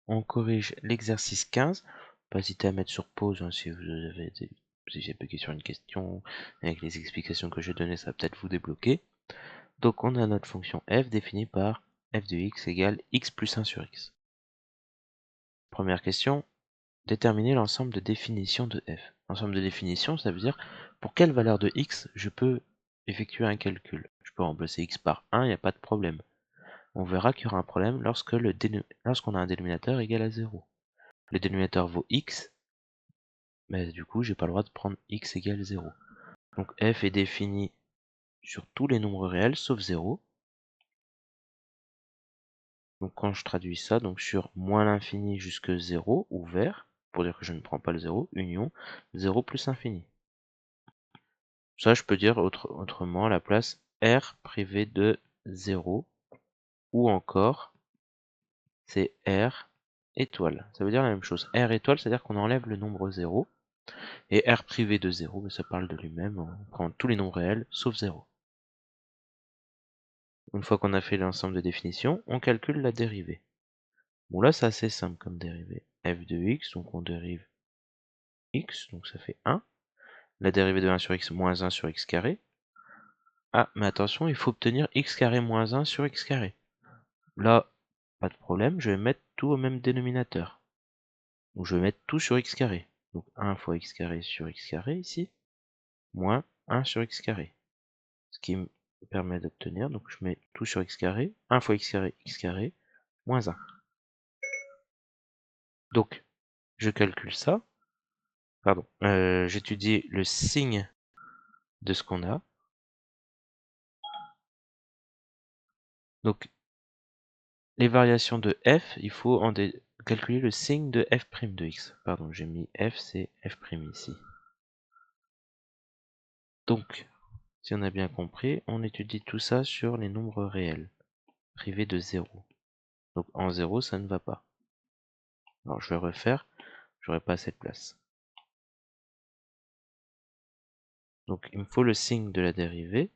on corrige l'exercice 15. Pas hésiter à mettre sur pause hein, si j'ai bugué sur une question, avec les explications que j'ai données, ça va peut-être vous débloquer. Donc on a notre fonction f définie par f de x égale x plus 1 sur x. Première question, déterminer l'ensemble de définitions de f. L'ensemble de définitions, ça veut dire pour quelle valeur de x je peux effectuer un calcul. Je peux remplacer x par 1, il n'y a pas de problème. On verra qu'il y aura un problème lorsqu'on a un dénominateur égal à 0. Le dénominateur vaut x, mais du coup, j'ai pas le droit de prendre x égale 0. Donc f est défini sur tous les nombres réels sauf 0. Donc quand je traduis ça, donc sur moins l'infini jusque 0, ouvert, pour dire que je ne prends pas le 0, union, 0 plus infini. Ça, je peux dire autrement à la place r privé de 0, ou encore c'est r étoile. Ça veut dire la même chose. R étoile, c'est-à-dire qu'on enlève le nombre 0, et r privé de 0, mais ça parle de lui-même, on prend tous les nombres réels sauf 0. Une fois qu'on a fait l'ensemble de définitions, on calcule la dérivée. Bon là c'est assez simple comme dérivée. F de x, donc on dérive x, donc ça fait 1. La dérivée de 1 sur x moins 1 sur x carré. Ah, mais attention, il faut obtenir x carré moins 1 sur x carré. Là, pas de problème, je vais mettre tout au même dénominateur. Donc je vais mettre tout sur x carré. Donc 1 fois x carré sur x carré ici, moins 1 sur x carré. Ce qui me permet d'obtenir, donc je mets tout sur x carré, 1 fois x carré, moins 1. Donc, je calcule ça, pardon, j'étudie le signe de ce qu'on a. Donc, les variations de f, il faut calculer le signe de f' de x. Pardon, j'ai mis f, c'est f' ici. Donc, si on a bien compris, on étudie tout ça sur les nombres réels, privés de 0. Donc en 0, ça ne va pas. Alors je vais refaire, j'aurai pas assez de place. Donc il me faut le signe de la dérivée.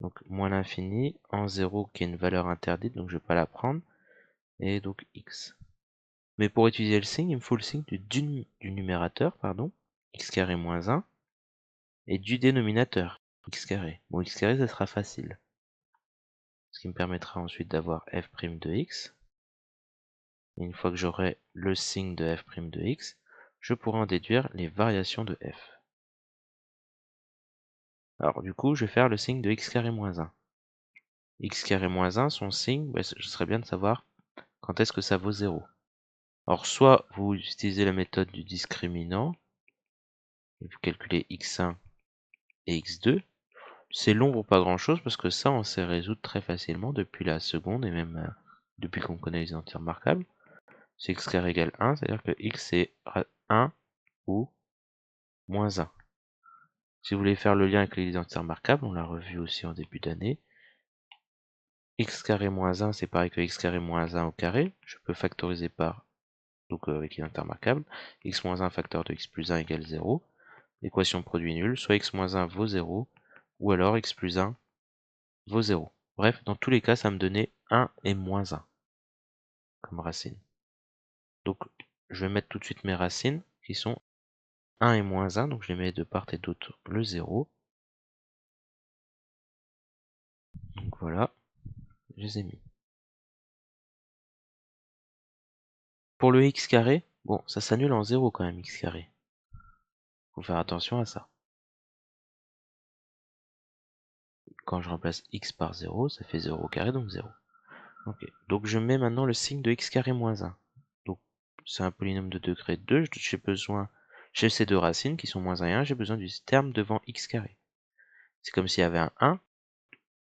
Donc moins l'infini, en 0 qui est une valeur interdite, donc je ne vais pas la prendre, et donc x. Mais pour étudier le signe, il me faut le signe du numérateur, pardon, x carré moins 1, et du dénominateur, x carré. Bon, x carré, ça sera facile. Ce qui me permettra ensuite d'avoir f' de x. Et une fois que j'aurai le signe de f' de x, je pourrai en déduire les variations de f. Alors du coup, je vais faire le signe de x carré moins 1. X carré moins 1, son signe, ce serait bien de savoir quand est-ce que ça vaut 0. Alors soit vous utilisez la méthode du discriminant, et vous calculez x1 et x2. C'est long pour pas grand chose parce que ça on sait résoudre très facilement depuis la seconde et même depuis qu'on connaît les entiers remarquables. C'est x carré égale 1, c'est-à-dire que x est 1 ou moins 1. Si vous voulez faire le lien avec les identités remarquables, on l'a revu aussi en début d'année. X carré moins 1, c'est pareil que x carré moins 1 au carré. Je peux factoriser par, donc avec l'identité remarquable. X moins 1 facteur de x plus 1 égale 0. L'équation produit nul, soit x moins 1 vaut 0, ou alors x plus 1 vaut 0. Bref, dans tous les cas, ça me donnait 1 et moins 1 comme racine. Donc, je vais mettre tout de suite mes racines, qui sont 1 et moins 1, donc je les mets de part et d'autre le 0. Donc voilà, je les ai mis. Pour le x carré, bon, ça s'annule en 0 quand même, x carré. Faut faire attention à ça. Quand je remplace x par 0, ça fait 0 au carré, donc 0. Ok, donc je mets maintenant le signe de x carré moins 1. Donc c'est un polynôme de degré 2, j'ai ces deux racines qui sont moins 1 et 1, j'ai besoin du terme devant x carré. C'est comme s'il y avait un 1,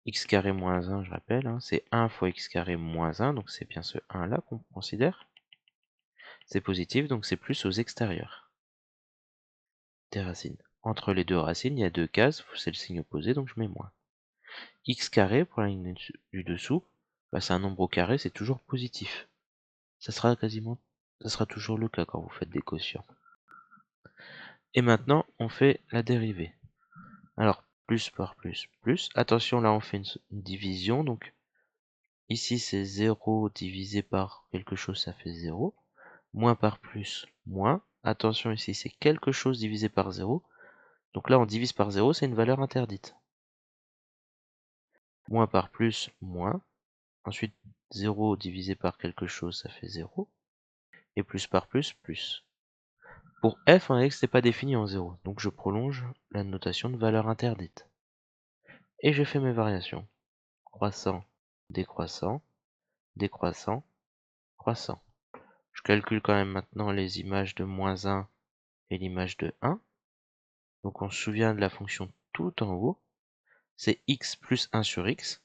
x carré moins 1, je rappelle, hein, c'est 1 fois x carré moins 1, donc c'est bien ce 1 là qu'on considère. C'est positif, donc c'est plus aux extérieurs des racines. Entre les deux racines, il y a deux cases, c'est le signe opposé, donc je mets moins. X carré, pour la ligne du dessous, c'est un nombre au carré, c'est toujours positif. Ça sera toujours le cas quand vous faites des quotients. Et maintenant, on fait la dérivée. Alors, plus par plus, plus. Attention, là, on fait une division, donc Ici, c'est 0 divisé par quelque chose, ça fait 0. Moins par plus, moins. Attention, ici, c'est quelque chose divisé par 0. Donc là, on divise par 0, c'est une valeur interdite. Moins par plus, moins. Ensuite, 0 divisé par quelque chose, ça fait 0. Et plus par plus, plus. Pour f, on a dit que c'était pas défini en 0. Donc je prolonge la notation de valeur interdite. Et je fais mes variations. Croissant, décroissant, décroissant, croissant. Je calcule quand même maintenant les images de moins 1 et l'image de 1. Donc on se souvient de la fonction tout en haut. C'est x plus 1 sur x.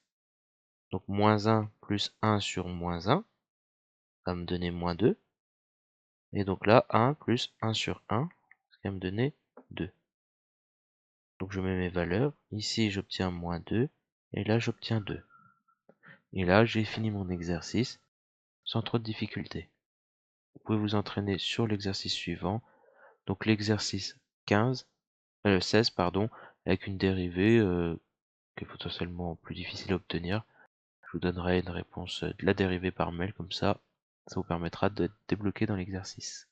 Donc moins 1 plus 1 sur moins 1 va me donner moins 2. Et donc là, 1 plus 1 sur 1, ça va me donner 2. Donc je mets mes valeurs. Ici, j'obtiens moins 2. Et là, j'obtiens 2. Et là, j'ai fini mon exercice sans trop de difficultés. Vous pouvez vous entraîner sur l'exercice suivant. Donc l'exercice 16, pardon, avec une dérivée qui est potentiellement plus difficile à obtenir. Je vous donnerai une réponse de la dérivée par mail, comme ça vous permettra de débloquer dans l'exercice.